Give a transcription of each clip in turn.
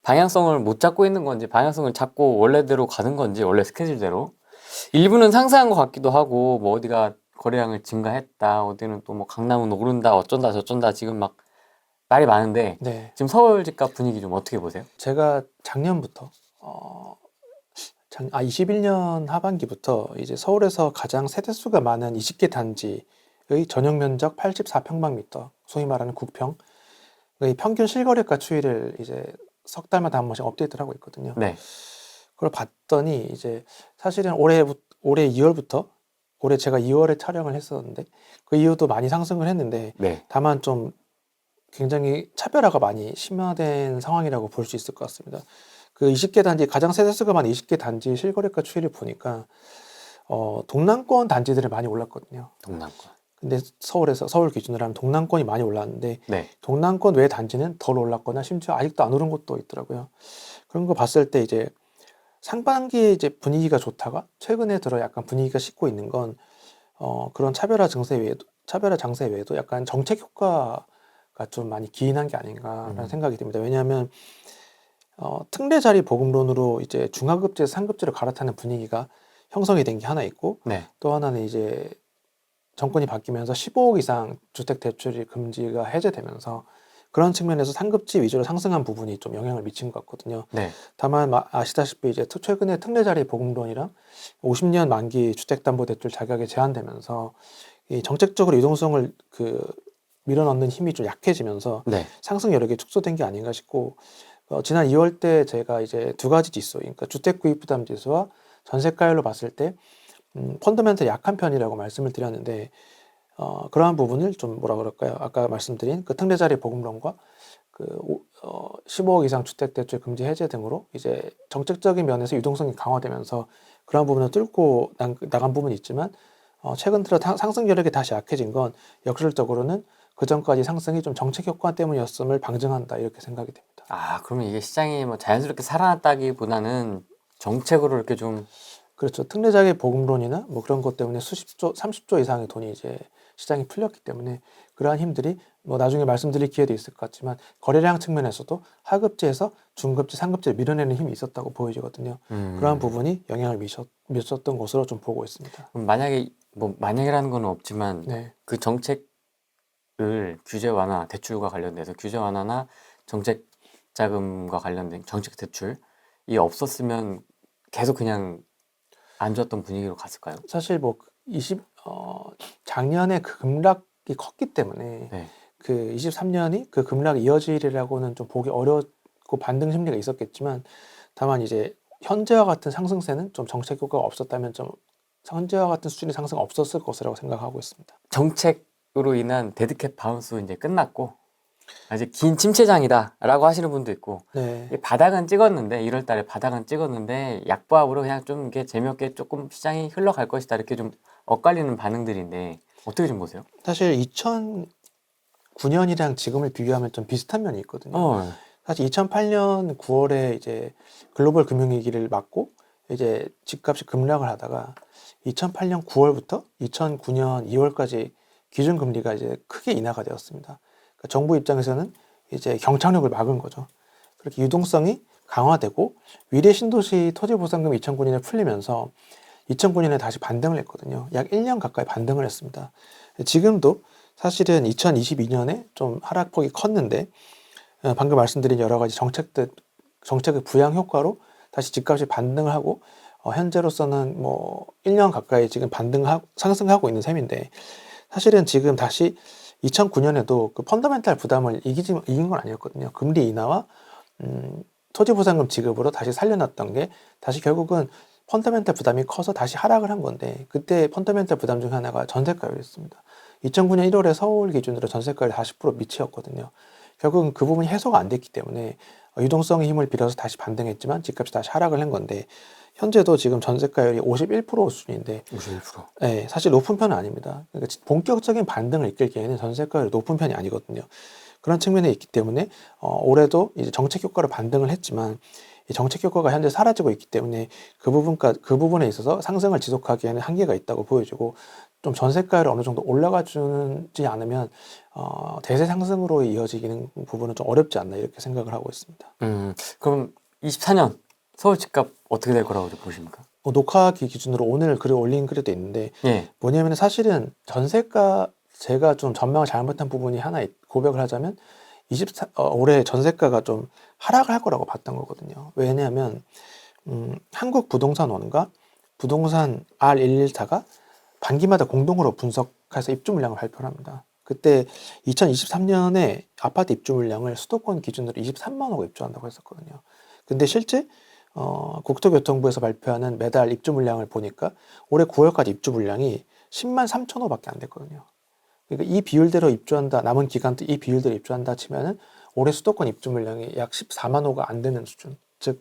방향성을 못 잡고 있는 건지 방향성을 잡고 원래대로 가는 건지 원래 스케줄대로 일부는 상쇄한 것 같기도 하고 뭐 어디가 거래량을 증가했다 어디는 또 뭐 강남은 오른다 어쩐다 저쩐다 지금 막 말이 많은데 네. 지금 서울 집값 분위기 좀 어떻게 보세요? 제가 작년부터 21년 하반기부터 이제 서울에서 가장 세대수가 많은 20개 단지의 전용 면적 84평방미터, 소위 말하는 국평, 의 평균 실거래가 추이를 이제 석 달마다 한 번씩 업데이트를 하고 있거든요. 네. 그걸 봤더니 이제 사실은 올해 2월부터 올해 제가 2월에 촬영을 했었는데 그 이후도 많이 상승을 했는데 네. 다만 좀 굉장히 차별화가 많이 심화된 상황이라고 볼 수 있을 것 같습니다. 그 20개 단지 가장 세대수가 많은 20개 단지 실거래가 추이를 보니까 동남권 단지들이 많이 올랐거든요. 동남권. 근데 서울 기준으로 하면 동남권이 많이 올랐는데 네. 동남권 외 단지는 덜 올랐거나 심지어 아직도 안 오른 곳도 있더라고요. 그런 거 봤을 때 이제 상반기에 이제 분위기가 좋다가 최근에 들어 약간 분위기가 식고 있는 건 그런 차별화 장세 외에도 약간 정책 효과가 좀 많이 기인한 게 아닌가라는 생각이 듭니다. 왜냐하면 특례 자리 보급론으로 이제 중하급제, 상급제로 갈아타는 분위기가 형성이 된 게 하나 있고 네. 또 하나는 이제 정권이 바뀌면서 15억 이상 주택 대출이 금지가 해제되면서 그런 측면에서 상급지 위주로 상승한 부분이 좀 영향을 미친 것 같거든요. 네. 다만 아시다시피 이제 최근에 특례 자리 보급론이랑 50년 만기 주택담보대출 자격이 제한되면서 이 정책적으로 유동성을 밀어넣는 힘이 좀 약해지면서 네. 상승 여력이 축소된 게 아닌가 싶고 지난 2월 때 제가 이제 두 가지 지수, 그러니까 주택 구입 부담 지수와 전세가율로 봤을 때 펀더멘털 약한 편이라고 말씀을 드렸는데 그러한 부분을 좀 뭐라 그럴까요? 아까 말씀드린 그 특례 자리 보급론과 15억 이상 주택 대출 금지 해제 등으로 이제 정책적인 면에서 유동성이 강화되면서 그런 부분을 뚫고 나간 부분이 있지만 최근 들어 상승 여력이 다시 약해진 건 역설적으로는 그 전까지 상승이 좀 정책 효과 때문이었음을 방증한다 이렇게 생각이 됩니다. 아, 그러면 이게 시장이 뭐 자연스럽게 살아났다기보다는 정책으로 이렇게 좀 그렇죠. 특례자의 보급론이나 뭐 그런 것 때문에 수십조, 30조 이상의 돈이 이제 시장이 풀렸기 때문에 그러한 힘들이 뭐 나중에 말씀드릴 기회도 있을 것 같지만 거래량 측면에서도 하급지에서 중급지, 상급지를 밀어내는 힘이 있었다고 보여지거든요. 그러한 부분이 영향을 미쳤던 것으로 좀 보고 있습니다. 그럼 만약에 뭐 만약이라는 건 없지만 네. 그 정책을 규제 완화, 대출과 관련돼서 규제 완화나 정책 자금과 관련된 정책 대출이 없었으면 계속 그냥 안 좋았던 분위기로 갔을까요? 사실 뭐 작년에 그 급락이 컸기 때문에 네. 그 23년이 그 급락이 이어지리라고는 좀 보기 어렵고 반등 심리가 있었겠지만 다만 이제 현재와 같은 상승세는 좀 정책 효과가 없었다면 좀 현재와 같은 수준의 상승 없었을 것이라고 생각하고 있습니다. 정책으로 인한 데드캣 바운스 이제 끝났고 아직 긴 침체장이다라고 하시는 분도 있고 네. 바닥은 찍었는데 1월 달에 바닥은 찍었는데 약보합으로 그냥 좀 이렇게 재미없게 조금 시장이 흘러갈 것이다 이렇게 좀 엇갈리는 반응들인데 어떻게 좀 보세요? 사실 2009년이랑 지금을 비교하면 좀 비슷한 면이 있거든요. 사실 2008년 9월에 이제 글로벌 금융위기를 맞고 이제 집값이 급락을 하다가 2008년 9월부터 2009년 2월까지 기준금리가 이제 크게 인하가 되었습니다. 그러니까 정부 입장에서는 이제 경착륙을 막은 거죠. 그렇게 유동성이 강화되고 위례 신도시 토지보상금 2009년에 풀리면서 2009년에 다시 반등을 했거든요. 약 1년 가까이 반등을 했습니다. 지금도 사실은 2022년에 좀 하락폭이 컸는데 방금 말씀드린 여러 가지 정책의 부양 효과로 다시 집값이 반등을 하고 현재로서는 뭐 1년 가까이 지금 상승하고 있는 셈인데 사실은 지금 다시 2009년에도 그 펀더멘탈 부담을 이긴 건 아니었거든요. 금리 인하와 토지보상금 지급으로 다시 살려놨던 게 다시 결국은 펀더멘탈 부담이 커서 다시 하락을 한 건데 그때 펀더멘탈 부담 중 하나가 전세가율이었습니다. 2009년 1월에 서울 기준으로 전세가율 40% 밑이었거든요. 결국은 그 부분이 해소가 안 됐기 때문에 유동성의 힘을 빌어서 다시 반등했지만 집값이 다시 하락을 한 건데 현재도 지금 전세가율이 51% 수준인데 51%. 네, 사실 높은 편은 아닙니다. 그러니까 본격적인 반등을 이끌기에는 전세가율이 높은 편이 아니거든요. 그런 측면에 있기 때문에 올해도 이제 정책 효과로 반등을 했지만 이 정책 효과가 현재 사라지고 있기 때문에 그 부분에 있어서 상승을 지속하기에는 한계가 있다고 보여지고 좀 전세가율이 어느 정도 올라가주지 않으면 대세 상승으로 이어지는 부분은 좀 어렵지 않나 이렇게 생각을 하고 있습니다. 그럼 24년 서울 집값 어떻게 될 거라고 보십니까? 녹화기 기준으로 오늘 글을 올린 글에도 있는데 예. 뭐냐면 사실은 전세가 제가 좀 전망을 잘못한 부분이 하나 고백을 하자면 올해 전세가가 좀 하락을 할 거라고 봤던 거거든요. 왜냐하면 한국부동산원과 부동산 R114가 반기마다 공동으로 분석해서 입주 물량을 발표를 합니다. 그때 2023년에 아파트 입주 물량을 수도권 기준으로 23만 호가 입주한다고 했었거든요. 근데 실제 국토교통부에서 발표하는 매달 입주 물량을 보니까 올해 9월까지 입주 물량이 10만 3천 호밖에 안 됐거든요. 그러니까 이 비율대로 입주한다, 남은 기간도 이 비율대로 입주한다 치면은 올해 수도권 입주 물량이 약 14만 호가 안 되는 수준. 즉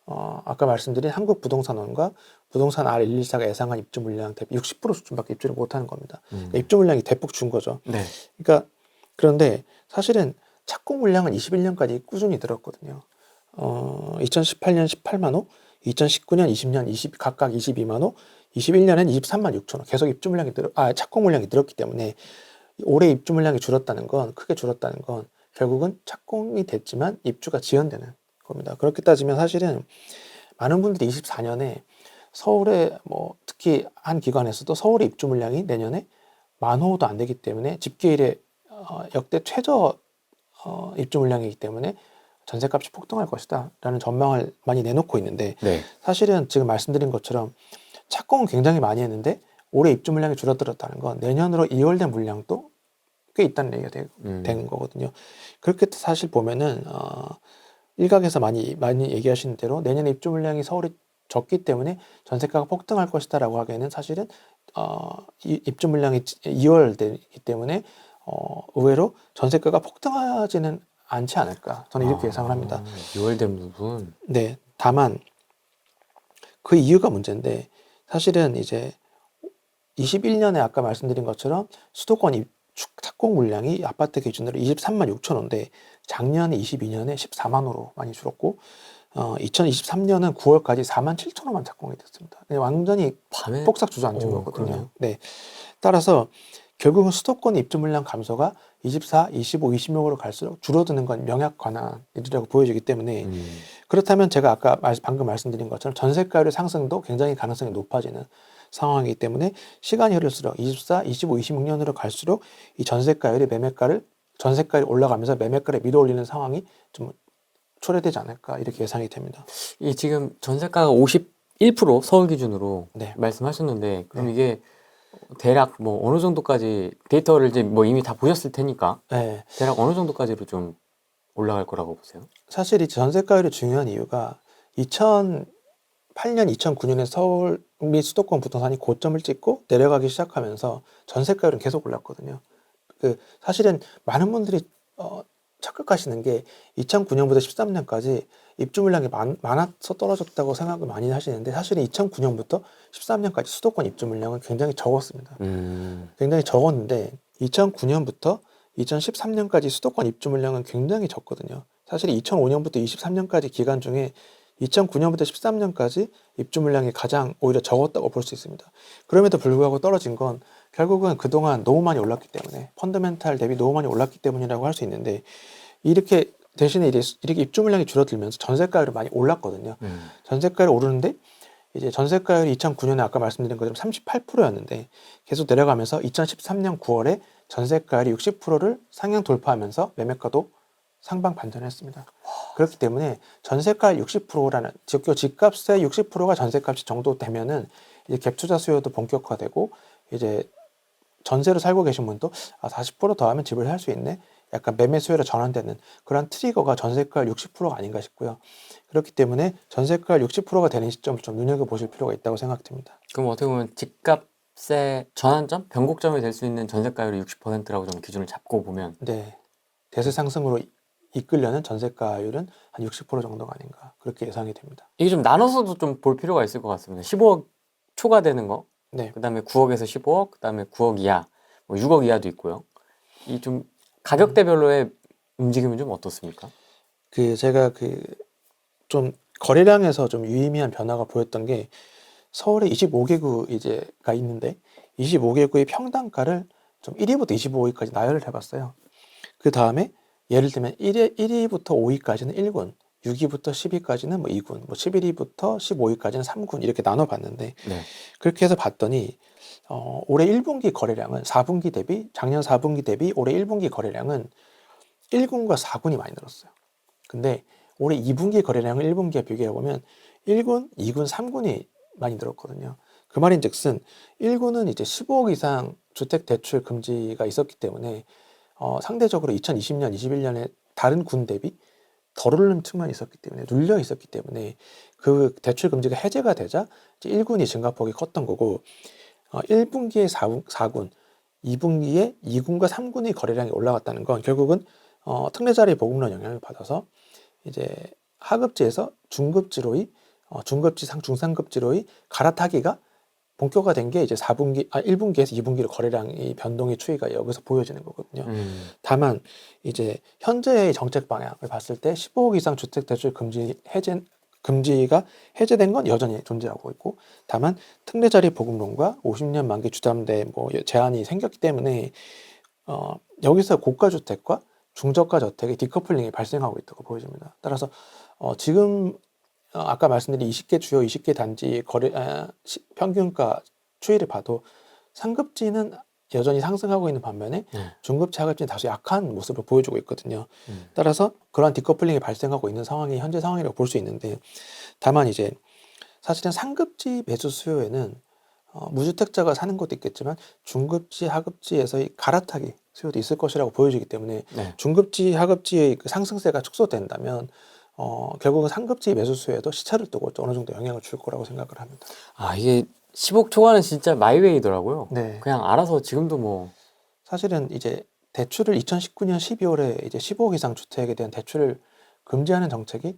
아까 말씀드린 한국부동산원과 부동산 R114가 예상한 입주 물량 대비 60% 수준밖에 입주를 못하는 겁니다. 그러니까 입주 물량이 대폭 준 거죠. 네. 그러니까 그런데 사실은 착공 물량은 21년까지 꾸준히 늘었거든요. 2018년 18만 호, 2019년, 20년 각각 22만 호, 21년엔 23만 6천 호 계속 입주 물량이 착공 물량이 늘었기 때문에 올해 입주 물량이 크게 줄었다는 건 결국은 착공이 됐지만 입주가 지연되는 겁니다. 그렇게 따지면 사실은 많은 분들이 24년에 서울에 특히 한 기관에서도 서울의 입주 물량이 내년에 10,000호도 안 되기 때문에 집계일에 역대 최저 입주 물량이기 때문에 전세값이 폭등할 것이다 라는 전망을 많이 내놓고 있는데 네. 사실은 지금 말씀드린 것처럼 착공은 굉장히 많이 했는데 올해 입주 물량이 줄어들었다는 건 내년으로 이월된 물량도 꽤 있다는 얘기가 되는 거거든요. 그렇게 사실 보면은 일각에서 많이 얘기하시는 대로 내년에 입주 물량이 서울이 적기 때문에 전세가가 폭등할 것이다라고 하기에는 사실은 입주 물량이 2월되기 때문에 의외로 전세가가 폭등하지는 않지 않을까 저는 이렇게 예상을 합니다. 2월 된 부분. 네, 다만 그 이유가 문제인데 사실은 이제 21년에 아까 말씀드린 것처럼 수도권 착공 물량이 아파트 기준으로 23만 6천 호인데 작년에 22년에 14만 호로 많이 줄었고 2023년은 9월까지 4만 7천 호만 착공이 됐습니다. 완전히 밤에 폭삭 주저앉은 거거든요. 그러네요. 네. 따라서 결국은 수도권 입주 물량 감소가 24, 25, 26으로 갈수록 줄어드는 건 명약관한이라고 보여지기 때문에 그렇다면 제가 아까 방금 말씀드린 것처럼 전세가율의 상승도 굉장히 가능성이 높아지는 상황이기 때문에 시간이 흐를수록 24, 25, 26년으로 갈수록 이 전세가율이 전세가율이 올라가면서 매매가를 밀어올리는 상황이 좀 초래되지 않을까 이렇게 예상이 됩니다. 이 지금 전세가가 51% 서울 기준으로 네. 말씀하셨는데 그럼 네. 이게 대략 어느 정도까지 데이터를 이제 이미 다 보셨을 테니까 네. 대략 어느 정도까지로 좀 올라갈 거라고 보세요? 사실 이 전세가율이 중요한 이유가 2008년, 2009년에 서울 및 수도권 부동산이 고점을 찍고 내려가기 시작하면서 전세가율은 계속 올랐거든요. 사실은 많은 분들이 착각하시는 게 2009년부터 13년까지 입주 물량이 많아서 떨어졌다고 생각을 많이 하시는데 사실은 2009년부터 13년까지 수도권 입주 물량은 굉장히 적었습니다. 굉장히 적었는데 2009년부터 2013년까지 수도권 입주 물량은 굉장히 적거든요. 사실 2005년부터 23년까지 기간 중에 2009년부터 13년까지 입주 물량이 가장 오히려 적었다고 볼 수 있습니다. 그럼에도 불구하고 떨어진 건 결국은 그동안 너무 많이 올랐기 때문에 펀더멘탈 대비 너무 많이 올랐기 때문이라고 할 수 있는데 이렇게 대신에 이렇게 입주 물량이 줄어들면서 전세가율이 많이 올랐거든요. 전세가율이 오르는데 이제 전세가율이 2009년에 아까 말씀드린 것처럼 38%였는데 계속 내려가면서 2013년 9월에 전세가율이 60%를 상향 돌파하면서 매매가도 상방 반전했습니다. 그렇기 때문에 전세가율 60%라는 집값의 60%가 전세값이 정도 되면은 이제 갭 투자 수요도 본격화되고 이제 전세로 살고 계신 분도 40% 더하면 집을 살 수 있네. 약간 매매 수요로 전환되는 그런 트리거가 전세가율 60%가 아닌가 싶고요. 그렇기 때문에 전세가율 60%가 되는 시점을 좀 눈여겨보실 필요가 있다고 생각됩니다. 그럼 어떻게 보면 집값의 전환점, 변곡점이 될 수 있는 전세가율이 60%라고 좀 기준을 잡고 보면 네, 대세 상승으로 이끌려는 전세가율은 한 60% 정도가 아닌가 그렇게 예상이 됩니다. 이게 좀 나눠서도 좀 볼 필요가 있을 것 같습니다. 15억 초과되는 거, 네, 그다음에 9억에서 15억, 그다음에 9억 이하, 6억 이하도 있고요. 이 좀 가격대별로의 움직임은 좀 어떻습니까? 제가 좀 거래량에서 좀 유의미한 변화가 보였던 게 서울에 25개구 이제가 있는데 25개구의 평당가를 좀 1위부터 25위까지 나열을 해봤어요. 그 다음에 예를 들면 1위부터 5위까지는 1군, 6위부터 10위까지는 뭐 2군, 뭐 11위부터 15위까지는 3군 이렇게 나눠봤는데 네. 그렇게 해서 봤더니 올해 1분기 거래량은 4분기 대비 작년 4분기 대비 올해 1분기 거래량은 1군과 4군이 많이 늘었어요. 근데 올해 2분기 거래량을 1분기에 비교해보면 1군, 2군, 3군이 많이 늘었거든요. 그 말인즉슨 1군은 이제 15억 이상 주택 대출 금지가 있었기 때문에 상대적으로 2020년, 21년에 다른 군 대비 덜 오르는 측면이 있었기 때문에 눌려 있었기 때문에 그 대출 금지가 해제가 되자 이제 1군이 증가폭이 컸던 거고 1분기에 4군, 2분기에 2군과 3군의 거래량이 올라갔다는 건 결국은 특례자리 보급론 영향을 받아서 이제 하급지에서 중급지로의 중급지 중상급지로의 갈아타기가 본격화된 게 이제 1분기에서 2분기로 거래량이 변동의 추이가 여기서 보여지는 거거든요. 다만 이제 현재의 정책 방향을 봤을 때 15억 이상 주택 대출 금지가 해제된 건 여전히 존재하고 있고, 다만 특례자리 보급론과 50년 만기 주담대 뭐 제한이 생겼기 때문에 여기서 고가 주택과 중저가 주택의 디커플링이 발생하고 있다고 보여집니다. 따라서 지금 아까 말씀드린 20개 주요 20개 단지 평균가 추이를 봐도 상급지는 여전히 상승하고 있는 반면에 중급지, 하급지는 다소 약한 모습을 보여주고 있거든요. 따라서 그러한 디커플링이 발생하고 있는 상황이 현재 상황이라고 볼 수 있는데, 다만 이제 사실은 상급지 매수 수요에는 무주택자가 사는 것도 있겠지만 중급지, 하급지에서의 갈아타기 수요도 있을 것이라고 보여지기 때문에 중급지, 하급지의 그 상승세가 축소된다면 결국은 상급지 매수 수요에도 시차를 두고 어느 정도 영향을 줄 거라고 생각을 합니다. 이게 10억 초과는 진짜 마이웨이더라고요. 네. 그냥 알아서 지금도 뭐 사실은 이제 대출을 2019년 12월에 이제 15억 이상 주택에 대한 대출을 금지하는 정책이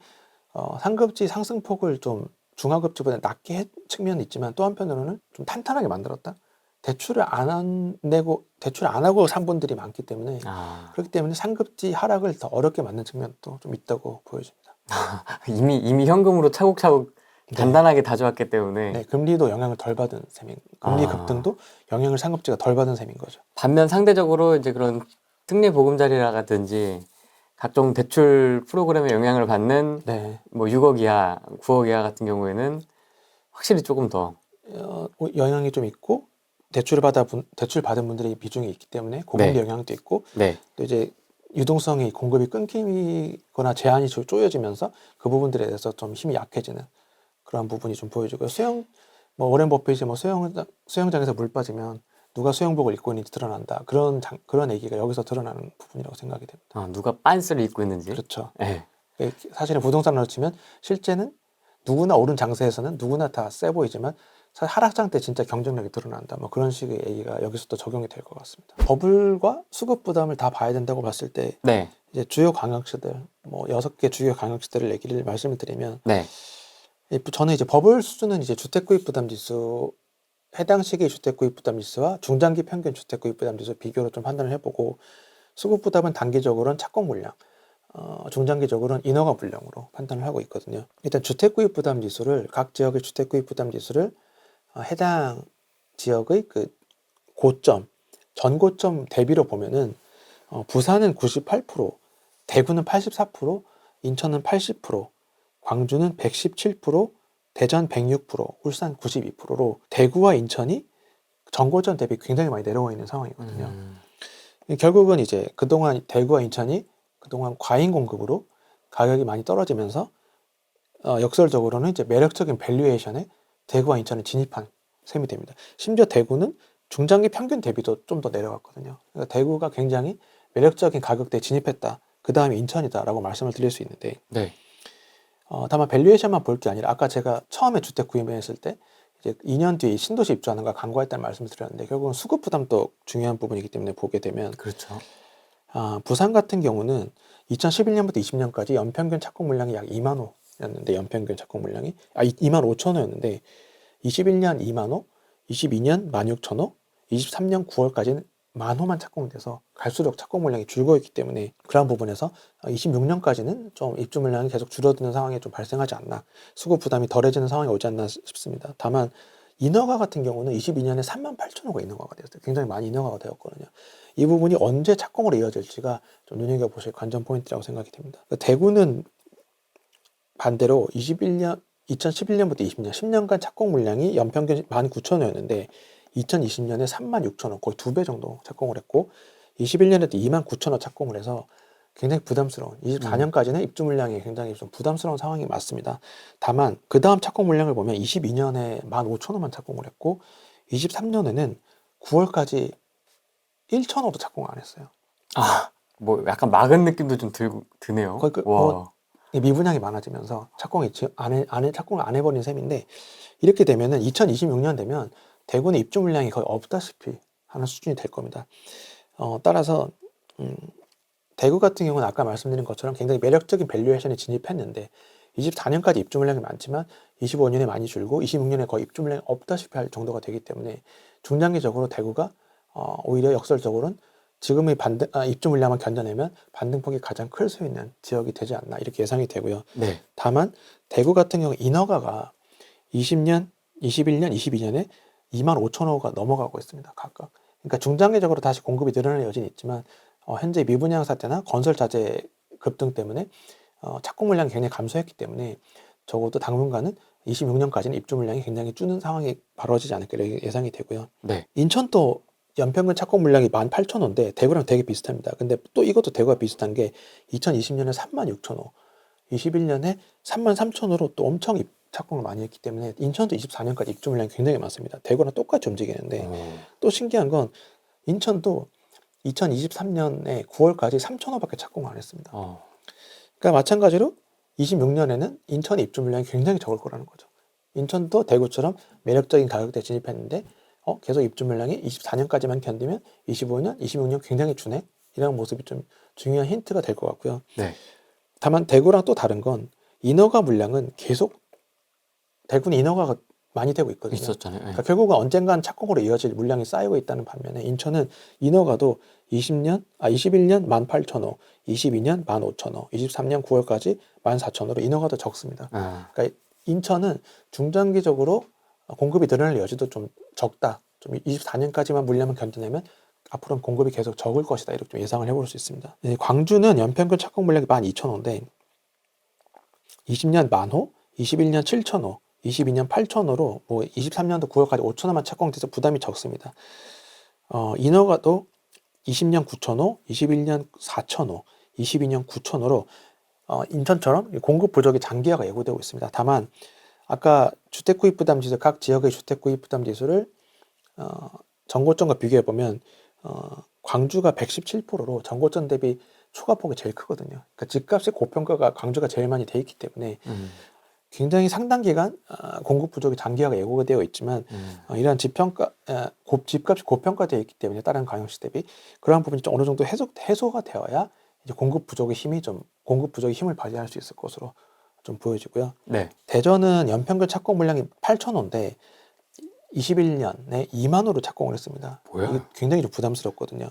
상급지 상승폭을 좀 중하급지보다 낮게 한 측면이 있지만, 또 한편으로는 좀 탄탄하게 만들었다. 대출을 안 하고 산 분들이 많기 때문에 그렇기 때문에 상급지 하락을 더 어렵게 만든 측면도 좀 있다고 보여집니다. 이미 현금으로 차곡차곡 단단하게 다져왔기 때문에 네, 금리도 영향을 덜 받은 셈인, 금리 급등도 영향을 상급지가 덜 받은 셈인 거죠. 반면 상대적으로 이제 그런 특례 보금자리라든지 각종 대출 프로그램에 영향을 받는 뭐 6억 이하, 9억 이하 같은 경우에는 확실히 조금 더 영향이 좀 있고, 대출 받은 분들의 비중이 있기 때문에 고금리 영향도 있고, 또 이제 유동성이 공급이 끊기거나 제한이 쪼여지면서 그 부분들에 대해서 좀 힘이 약해지는 그런 부분이 좀 보여지고요. 뭐 워렌 버핏이 뭐 수영장에서 물 빠지면 누가 수영복을 입고 있는지 드러난다. 그런 얘기가 여기서 드러나는 부분이라고 생각이 됩니다. 누가 빤스를 입고 있는지. 그렇죠. 사실은 부동산으로 치면 실제는 누구나 오른 장세에서는 누구나 다 세 보이지만 사실 하락장 때 진짜 경쟁력이 드러난다. 뭐 그런 식의 얘기가 여기서도 적용이 될 것 같습니다. 버블과 수급 부담을 다 봐야 된다고 봤을 때 이제 주요 광역시들 뭐 6개 주요 광역시들을 말씀을 드리면 저는 이제 버블 수준은 이제 주택구입부담지수, 해당 시기 주택구입부담지수와 중장기 평균 주택구입부담지수 비교로 좀 판단을 해보고, 수급부담은 단기적으로는 착공 물량, 중장기적으로는 인허가 물량으로 판단을 하고 있거든요. 일단 주택구입부담지수를, 각 지역의 주택구입부담지수를 해당 지역의 그 고점, 전고점 대비로 보면은 부산은 98%, 대구는 84%, 인천은 80%, 광주는 117%, 대전 106%, 울산 92%로 대구와 인천이 전고점 대비 굉장히 많이 내려와 있는 상황이거든요. 결국은 이제 그동안 대구와 인천이 그동안 과잉 공급으로 가격이 많이 떨어지면서 역설적으로는 이제 매력적인 밸류에이션에 대구와 인천이 진입한 셈이 됩니다. 심지어 대구는 중장기 평균 대비도 좀 더 내려갔거든요. 그러니까 대구가 굉장히 매력적인 가격대에 진입했다. 그 다음에 인천이다라고 말씀을 드릴 수 있는데, 다만 밸류에이션만 볼 게 아니라 아까 제가 처음에 주택 구입했을 때 이제 2년 뒤에 신도시 입주하는 걸 강구했다는 말씀을 드렸는데, 결국은 수급 부담도 중요한 부분이기 때문에 보게 되면 부산 같은 경우는 2011년부터 20년까지 연평균 착공 물량이 약 2만 호였는데, 연평균 착공 물량이 2만 5천 호였는데 21년 2만 호, 22년 16,000호, 23년 9월까지는 1만 호만 착공돼서 갈수록 착공 물량이 줄고 있기 때문에 그런 부분에서 26년까지는 좀 입주 물량이 계속 줄어드는 상황이 좀 발생하지 않나, 수급 부담이 덜해지는 상황이 오지 않나 싶습니다. 다만 인허가 같은 경우는 22년에 38,000호가 인허가가 되었어요. 굉장히 많이 인허가가 되었거든요. 이 부분이 언제 착공으로 이어질지가 좀 눈여겨보실 관전 포인트라고 생각이 됩니다. 대구는 반대로 2011년부터 20년, 10년간 착공 물량이 연평균 19,000호였는데 2020년에 36,000호, 거의 2배 정도 착공을 했고 21년에도 29,000호 착공을 해서 굉장히 부담스러운 24년까지는 입주 물량이 굉장히 좀 부담스러운 상황이 맞습니다. 다만 그 다음 착공 물량을 보면 22년에 15,000호만 착공을 했고 23년에는 9월까지 1,000호도 착공 안 했어요. 뭐 약간 막은 느낌도 좀 드네요. 거의 와. 미분양이 많아지면서 착공을 안 해버린 셈인데 이렇게 되면은 2026년 되면 대구의 입주 물량이 거의 없다시피 하는 수준이 될 겁니다. 따라서 대구 같은 경우는 아까 말씀드린 것처럼 굉장히 매력적인 밸류에이션에 진입했는데 24년까지 입주 물량이 많지만 25년에 많이 줄고 26년에 거의 입주 물량이 없다시피 할 정도가 되기 때문에 중장기적으로 대구가 오히려 역설적으로는 지금의 입주 물량만 견뎌내면 반등폭이 가장 클 수 있는 지역이 되지 않나 이렇게 예상이 되고요. 네. 다만 대구 같은 경우 인허가가 20년, 21년, 22년에 25,000호가 넘어가고 있습니다. 각각. 그러니까 중장기적으로 다시 공급이 늘어날 여지는 있지만 현재 미분양 사태나 건설 자재 급등 때문에 착공 물량이 굉장히 감소했기 때문에 적어도 당분간은 26년까지는 입주 물량이 굉장히 주는 상황이 벌어지지 않을까 이렇게 예상이 되고요. 네. 인천도 연평균 착공 물량이 18,000호인데 대구랑 되게 비슷합니다. 근데 또 이것도 대구가 비슷한 게 2020년에 36,000호, 21년에 33,000호로 또 엄청 착공을 많이 했기 때문에 인천도 24년까지 입주 물량이 굉장히 많습니다. 대구랑 똑같이 움직이는데 또 신기한 건 인천도 2023년에 9월까지 3,000호밖에 착공을 안 했습니다. 그러니까 마찬가지로 26년에는 인천의 입주 물량이 굉장히 적을 거라는 거죠. 인천도 대구처럼 매력적인 가격대에 진입했는데 계속 입주 물량이 24년까지만 견디면 25년, 26년 굉장히 주네? 이런 모습이 좀 중요한 힌트가 될 것 같고요. 네. 다만 대구랑 또 다른 건 인허가 물량은 계속 대구는 인허가가 많이 되고 있거든요. 있었잖아요. 네. 그러니까 결국은 언젠간 착공으로 이어질 물량이 쌓이고 있다는 반면에 인천은 인허가도 21년 18,000호, 22년 15,000호, 23년 9월까지 14,000호로 인허가도 적습니다. 그러니까 인천은 중장기적으로 공급이 늘어날 여지도 좀 적다. 좀 24년까지만 물량을 견뎌내면 앞으로는 공급이 계속 적을 것이다. 이렇게 좀 예상을 해볼 수 있습니다. 네, 광주는 연평균 착공 물량이 12,000호인데 20년 10,000호, 21년 7,000호, 22년 8,000호로 뭐 23년도 9월까지 5,000호만 착공돼서 부담이 적습니다. 인허가도 20년 9,000호, 21년 4,000호, 22년 9,000호로 인천처럼 공급 부족이 장기화가 예고되고 있습니다. 다만 아까 주택 구입 부담 지수 각 지역의 주택 구입 부담 지수를 전고점과 비교해 보면 광주가 117%로 전고점 대비 초과폭이 제일 크거든요. 그러니까 집값의 고평가가 광주가 제일 많이 돼 있기 때문에 굉장히 상당 기간 공급 부족이 장기화가 예고가 되어 있지만 이러한 집값이 고평가되어 있기 때문에 다른 광역시 대비 그러한 부분이 좀 어느 정도 해소가 되어야 이제 공급 부족의 힘을 발휘할 수 있을 것으로 좀 보여지고요. 네. 대전은 연평균 착공 물량이 8,000호인데 21년에 2만호로 착공을 했습니다. 뭐야? 이게 굉장히 좀 부담스럽거든요.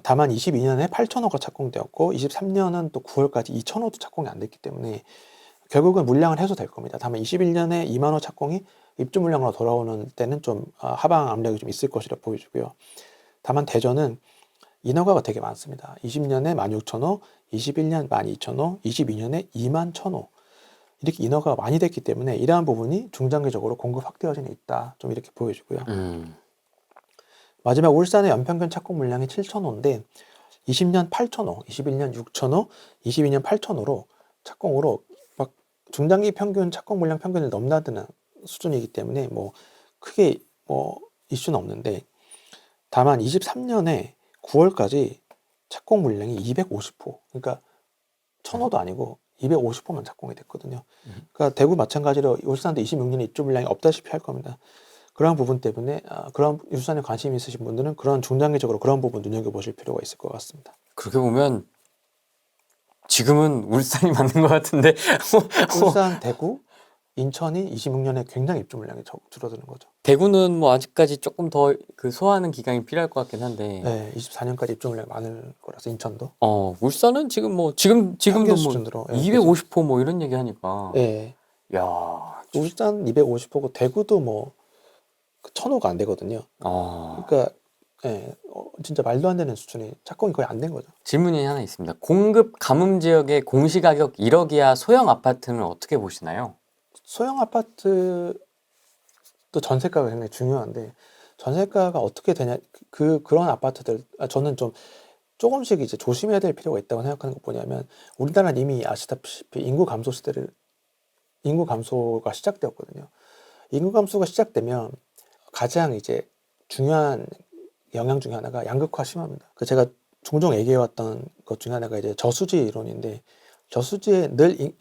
다만 22년에 8,000호가 착공되었고 23년은 또 9월까지 2,000호도 착공이 안 됐기 때문에 결국은 물량은 해소될 겁니다. 다만 21년에 2만호 착공이 입주 물량으로 돌아오는 때는 좀 하방 압력이 좀 있을 것이라 보여지고요. 다만 대전은 인허가가 되게 많습니다. 20년에 16,000호, 21년 12,000호, 22년에 21,000호 이렇게 인허가가 많이 됐기 때문에 이러한 부분이 중장기적으로 공급 확대 여지는 있다. 좀 이렇게 보여지고요. 마지막 울산의 연평균 착공 물량이 7,000호인데 20년 8,000호, 21년 6,000호, 22년 8,000호로 착공으로 막 중장기 평균 착공 물량 평균을 넘나드는 수준이기 때문에 뭐 크게 뭐 이슈는 없는데 다만 23년에 9월까지 착공 물량이 250호, 그러니까 1,000호도 아니고 250호만 착공이 됐거든요. 그러니까 대구 마찬가지로 울산도 26년에 입주 물량이 없다시피 할 겁니다. 그런 부분 때문에 그런 울산에 관심이 있으신 분들은 그런 중장기적으로 그런 부분 눈여겨보실 필요가 있을 것 같습니다. 그렇게 보면 지금은 울산이 맞는 것 같은데 울산, 대구, 인천이 26년에 굉장히 입주 물량이 줄어드는 거죠. 대구는 뭐 아직까지 조금 더 그 소화하는 기간이 필요할 것 같긴 한데. 네, 24년까지 입주 물량이 많을 거라서 인천도. 울산은 지금 뭐 지금도 뭐 수준으로 250호 뭐 이런 얘기 하니까. 네. 야, 울산 250호고 대구도 뭐 1,000호가 안 되거든요. 그러니까 진짜 말도 안 되는 수준이 착공이 거의 안 된 거죠. 질문이 하나 있습니다. 공급 가뭄 지역의 공시가격 1억 이하 소형 아파트는 어떻게 보시나요? 소형 아파트도 전세가가 굉장히 중요한데 전세가가 어떻게 되냐 그런 아파트들 저는 좀 조금씩 이제 조심해야 될 필요가 있다고 생각하는 게 뭐냐면 우리나라는 이미 아시다시피 인구 감소가 시작되었거든요. 인구 감소가 시작되면 가장 이제 중요한 영향 중에 하나가 양극화 심합니다. 그 제가 종종 얘기해왔던 것 중에 하나가 이제 저수지 이론인데 저수지에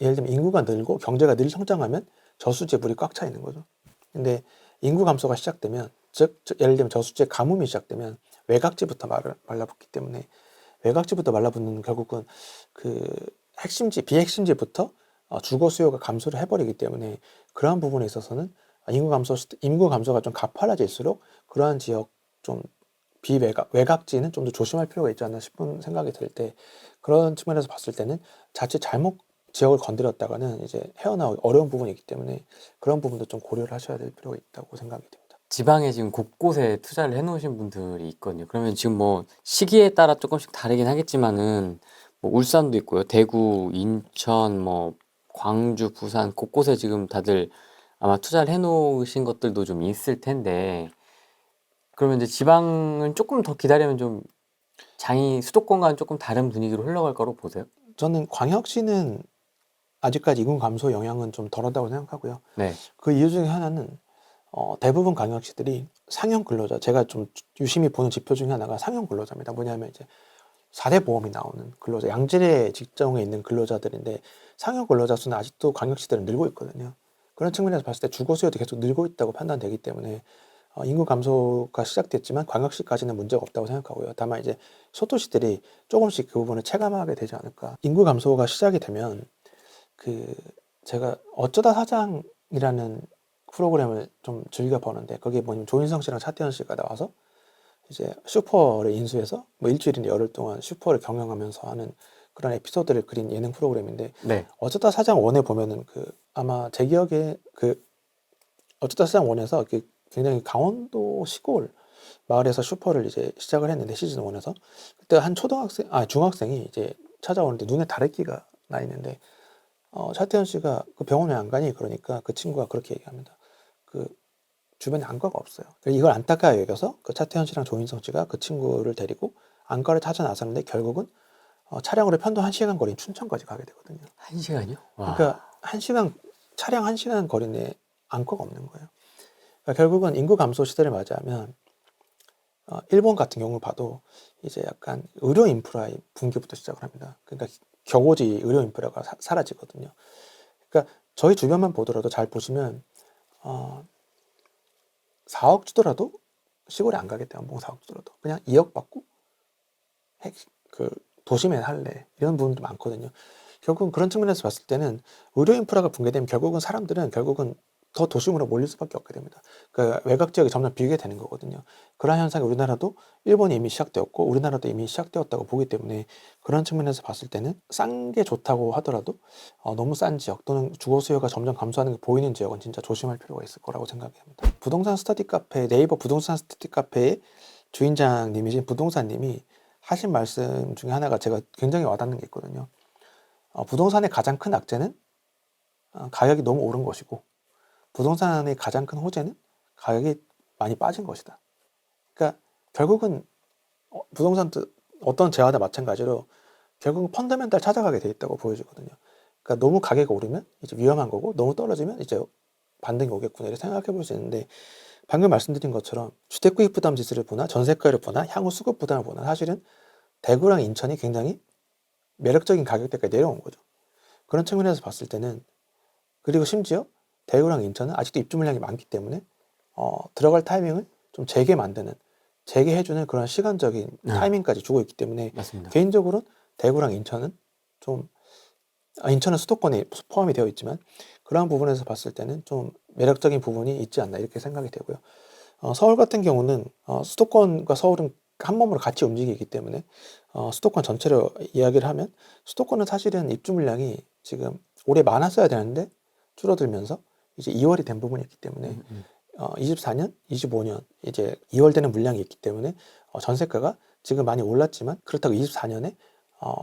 예를 들면 인구가 늘고 경제가 늘 성장하면 저수지에 물이 꽉 차 있는 거죠. 근데 인구 감소가 시작되면 즉 예를 들면 저수지에 가뭄이 시작되면 외곽지부터 말라붙기 때문에 외곽지부터 말라붙는 결국은 그 비핵심지부터 주거 수요가 감소를 해버리기 때문에 그러한 부분에 있어서는 인구 감소가 좀 가팔라질수록 그러한 지역 좀 외곽지는 좀 더 조심할 필요가 있지 않나 싶은 생각이 들 때 그런 측면에서 봤을 때는 자칫 잘못 지역을 건드렸다가는 이제 헤어나오기 어려운 부분이 있기 때문에 그런 부분도 좀 고려를 하셔야 될 필요가 있다고 생각이 됩니다. 지방에 지금 곳곳에 투자를 해놓으신 분들이 있거든요. 그러면 지금 뭐 시기에 따라 조금씩 다르긴 하겠지만은 뭐 울산도 있고요. 대구, 인천, 뭐 광주, 부산 곳곳에 지금 다들 아마 투자를 해놓으신 것들도 좀 있을 텐데 그러면 이제 지방은 조금 더 기다리면 좀 수도권과는 조금 다른 분위기로 흘러갈 거로 보세요? 저는 광역시는 아직까지 인구 감소 영향은 좀 덜하다고 생각하고요. 네. 그 이유 중에 하나는 대부분 광역시들이 상용 근로자, 제가 좀 유심히 보는 지표 중에 하나가 상용 근로자입니다. 뭐냐면 이제 4대 보험이 나오는 근로자, 양질의 직종에 있는 근로자들인데 상용 근로자 수는 아직도 광역시들은 늘고 있거든요. 그런 측면에서 봤을 때 주거 수요도 계속 늘고 있다고 판단되기 때문에 인구 감소가 시작됐지만 광역시까지는 문제가 없다고 생각하고요. 다만 이제 소도시들이 조금씩 그 부분을 체감하게 되지 않을까. 인구 감소가 시작이 되면 제가 어쩌다 사장이라는 프로그램을 좀 즐겨 보는데 거기에 뭐냐면 조인성 씨랑 차태현 씨가 나와서 이제 슈퍼를 인수해서 뭐 일주일이나 열흘 동안 슈퍼를 경영하면서 하는 그런 에피소드를 그린 예능 프로그램인데 네. 어쩌다 사장 원에 보면은 아마 제 기억에 어쩌다 사장 원에서 굉장히 강원도 시골 마을에서 슈퍼를 이제 시작을 했는데 시즌 1에서 그때 한 중학생이 이제 찾아오는데 눈에 다래끼가 나 있는데 차태현 씨가 그 병원에 안 가니 그러니까 그 친구가 그렇게 얘기합니다. 주변에 안과가 없어요. 이걸 안타까워 여겨서 그 차태현 씨랑 조인성 씨가 그 친구를 데리고 안과를 찾아 나섰는데 결국은 차량으로 편도 1시간 거리인 춘천까지 가게 되거든요. 1시간이요? 와. 그러니까 차량 1시간 거리 내에 안과가 없는 거예요. 그러니까 결국은 인구 감소 시대를 맞이하면 일본 같은 경우를 봐도 이제 약간 의료 인프라의 붕괴부터 시작을 합니다. 그러니까 겨우지 의료 인프라가 사라지거든요. 그러니까 저희 주변만 보더라도 잘 보시면 4억 주더라도 시골에 안 가겠다. 연봉 4억 주더라도 그냥 2억 받고 도심에 할래 이런 부분도 많거든요. 결국은 그런 측면에서 봤을 때는 의료 인프라가 붕괴되면 결국은 사람들은 더 도심으로 몰릴 수밖에 없게 됩니다. 외곽 지역이 점점 비게 되는 거거든요. 그런 현상이 우리나라도 일본이 이미 시작되었고 우리나라도 이미 시작되었다고 보기 때문에 그런 측면에서 봤을 때는 싼 게 좋다고 하더라도 너무 싼 지역 또는 주거 수요가 점점 감소하는 게 보이는 지역은 진짜 조심할 필요가 있을 거라고 생각합니다. 네이버 부동산 스터디 카페의 주인장님이신 부동산님이 하신 말씀 중에 하나가 제가 굉장히 와닿는 게 있거든요. 부동산의 가장 큰 악재는 가격이 너무 오른 것이고 부동산의 가장 큰 호재는 가격이 많이 빠진 것이다. 그러니까 결국은 부동산도 어떤 재화나 마찬가지로 결국은 펀더멘탈 찾아가게 돼 있다고 보여지거든요. 그러니까 너무 가격이 오르면 이제 위험한 거고 너무 떨어지면 이제 반등이 오겠구나 이렇게 생각해 볼 수 있는데 방금 말씀드린 것처럼 주택구입 부담 지수를 보나 전세가를 보나 향후 수급 부담을 보나 사실은 대구랑 인천이 굉장히 매력적인 가격대까지 내려온 거죠. 그런 측면에서 봤을 때는 그리고 심지어 대구랑 인천은 아직도 입주 물량이 많기 때문에 들어갈 타이밍을 좀 재개해주는 그런 시간적인 타이밍까지 주고 있기 때문에 맞습니다. 개인적으로는 대구랑 인천은 인천은 수도권에 포함이 되어 있지만 그러한 부분에서 봤을 때는 좀 매력적인 부분이 있지 않나 이렇게 생각이 되고요. 서울 같은 경우는 수도권과 서울은 한 몸으로 같이 움직이기 때문에 수도권 전체로 이야기를 하면 수도권은 사실은 입주 물량이 지금 올해 많았어야 되는데 줄어들면서 이제 2월이 된 부분이 있기 때문에 24년, 25년 이제 2월 되는 물량이 있기 때문에 전세가가 지금 많이 올랐지만 그렇다고 24년에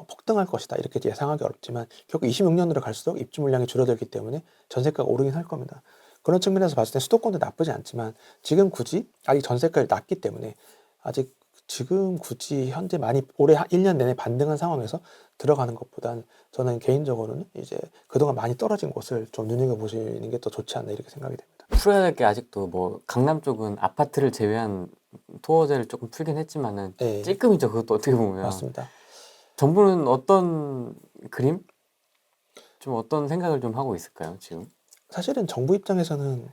폭등할 것이다 이렇게 예상하기 어렵지만 결국 26년으로 갈수록 입주 물량이 줄어들기 때문에 전세가가 오르긴 할 겁니다. 그런 측면에서 봤을 때 수도권도 나쁘지 않지만 지금 굳이 아직 전세가를 낮기 때문에 아직 지금 굳이 현재 많이 올해 1년 내내 반등한 상황에서 들어가는 것보단 저는 개인적으로는 이제 그동안 많이 떨어진 곳을 좀 눈여겨보시는 게 더 좋지 않나 이렇게 생각이 됩니다. 풀어야 될 게 아직도 뭐 강남 쪽은 아파트를 제외한 토어제를 조금 풀긴 했지만은 네, 찔끔이죠. 그것도 어떻게 보면. 맞습니다. 정부는 어떤 그림? 좀 어떤 생각을 좀 하고 있을까요, 지금? 사실은 정부 입장에서는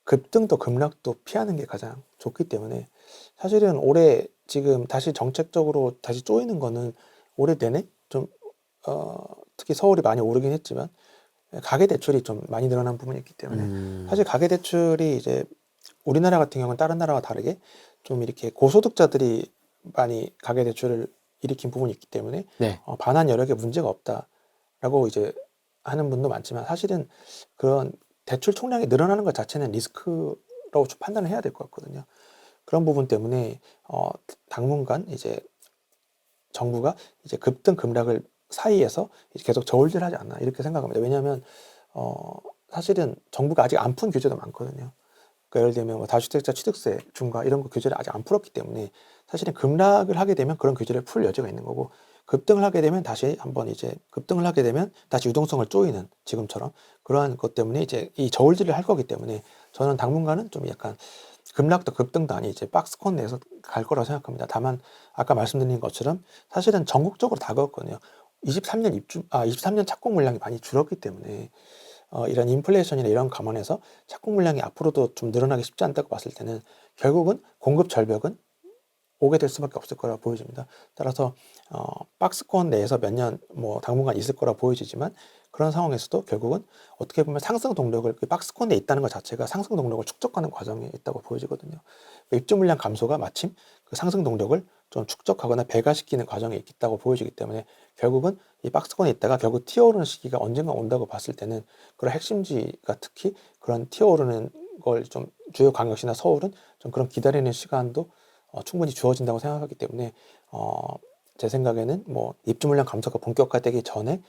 급등도 급락도 피하는 게 가장 좋기 때문에 사실은 올해 지금 다시 정책적으로 다시 쪼이는 거는 올해 내내 좀 특히 서울이 많이 오르긴 했지만 가계 대출이 좀 많이 늘어난 부분이 있기 때문에 사실 가계 대출이 이제 우리나라 같은 경우는 다른 나라와 다르게 좀 이렇게 고소득자들이 많이 가계 대출을 일으킨 부분이 있기 때문에 네. 반환 여력에 문제가 없다라고 이제 하는 분도 많지만 사실은 그런 대출 총량이 늘어나는 것 자체는 리스크라고 판단을 해야 될 것 같거든요. 그런 부분 때문에 당분간 이제 정부가 이제 급등 급락을 사이에서 이제 계속 저울질하지 않나 이렇게 생각합니다. 왜냐하면 사실은 정부가 아직 안 푼 규제도 많거든요. 그러니까 예를 들면 뭐 다주택자 취득세 중과 이런 거 규제를 아직 안 풀었기 때문에 사실은 급락을 하게 되면 그런 규제를 풀 여지가 있는 거고 급등을 하게 되면 다시 한번 이제 급등을 하게 되면 다시 유동성을 쪼이는 지금처럼 그러한 것 때문에 이제 이 저울질을 할 거기 때문에 저는 당분간은 좀 약간 급락도 급등도 아닌 이제 박스권 내에서 갈 거라고 생각합니다. 다만 아까 말씀드린 것처럼 사실은 전국적으로 다 그렇거든요. 23년 착공 물량이 많이 줄었기 때문에 이런 인플레이션이나 이런 감안해서 착공 물량이 앞으로도 좀 늘어나기 쉽지 않다고 봤을 때는 결국은 공급 절벽은 오게 될 수밖에 없을 거라 보여집니다. 따라서 박스권 내에서 몇 년 뭐 당분간 있을 거라 보여지지만 그런 상황에서도 결국은 어떻게 보면 상승 동력을 그 박스권 내에 있다는 것 자체가 상승 동력을 축적하는 과정에 있다고 보여지거든요. 입주 물량 감소가 마침 그 상승 동력을 좀 축적하거나 배가시키는 과정에 있다고 보여지기 때문에 결국은 이 박스권에 있다가 결국 튀어오르는 시기가 언젠가 온다고 봤을 때는 그런 핵심지가 특히 그런 튀어오르는 걸 좀 주요 광역시나 서울은 좀 그런 기다리는 시간도 충분히 주어진다고 생각하기 때문에 제 생각에는 뭐 입주 물량 감소가 본격화되기 전에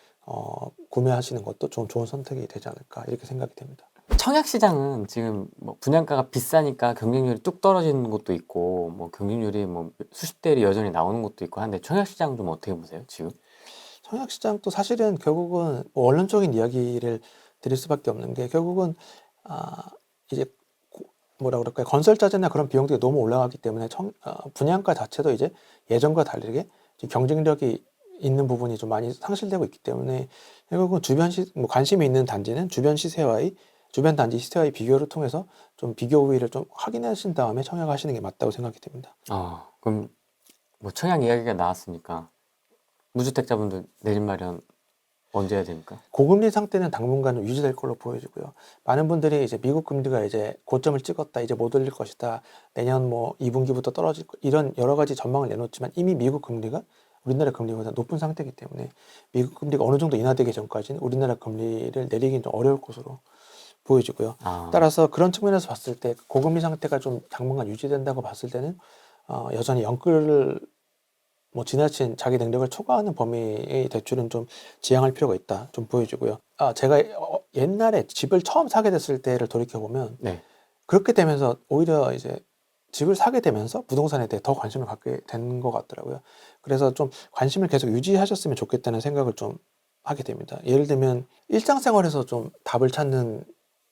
구매하시는 것도 좀 좋은 선택이 되지 않을까 이렇게 생각이 됩니다. 청약 시장은 지금 뭐 분양가가 비싸니까 경쟁률이 뚝 떨어지는 곳도 있고 뭐 경쟁률이 뭐 수십 대 1이 여전히 나오는 곳도 있고 한데 청약 시장 좀 어떻게 보세요, 지금? 청약 시장도 사실은 결국은 뭐 원론적인 이야기를 드릴 수밖에 없는 게 결국은 이제 뭐라 그럴까요? 건설자재나 그런 비용들이 너무 올라가기 때문에 분양가 자체도 이제 예전과 다르게 경쟁력이 있는 부분이 좀 많이 상실되고 있기 때문에 결국은 뭐 관심이 있는 단지는 주변 단지 시세와의 비교를 통해서 좀 비교 우위를 좀 확인하신 다음에 청약하시는 게 맞다고 생각이 됩니다. 그럼 뭐 청약 이야기가 나왔으니까 무주택자분들 내 집 마련 언제 해야 됩니까? 고금리 상태는 당분간은 유지될 걸로 보여지고요. 많은 분들이 이제 미국 금리가 이제 고점을 찍었다, 이제 못 올릴 것이다, 내년 뭐 2분기부터 떨어질 이런 여러 가지 전망을 내놓지만 이미 미국 금리가 우리나라 금리보다 높은 상태이기 때문에 미국 금리가 어느 정도 인하되기 전까지는 우리나라 금리를 내리긴 좀 어려울 것으로 보여지고요. 따라서 그런 측면에서 봤을 때 고금리 상태가 좀 당분간 유지된다고 봤을 때는 여전히 영끌을 뭐 지나친 자기 능력을 초과하는 범위의 대출은 좀 지양할 필요가 있다 좀 보여지고요. 제가 옛날에 집을 처음 사게 됐을 때를 돌이켜 보면 네. 그렇게 되면서 오히려 이제 집을 사게 되면서 부동산에 대해 더 관심을 갖게 된 것 같더라고요. 그래서 좀 관심을 계속 유지하셨으면 좋겠다는 생각을 좀 하게 됩니다. 예를 들면 일상생활에서 좀 답을 찾는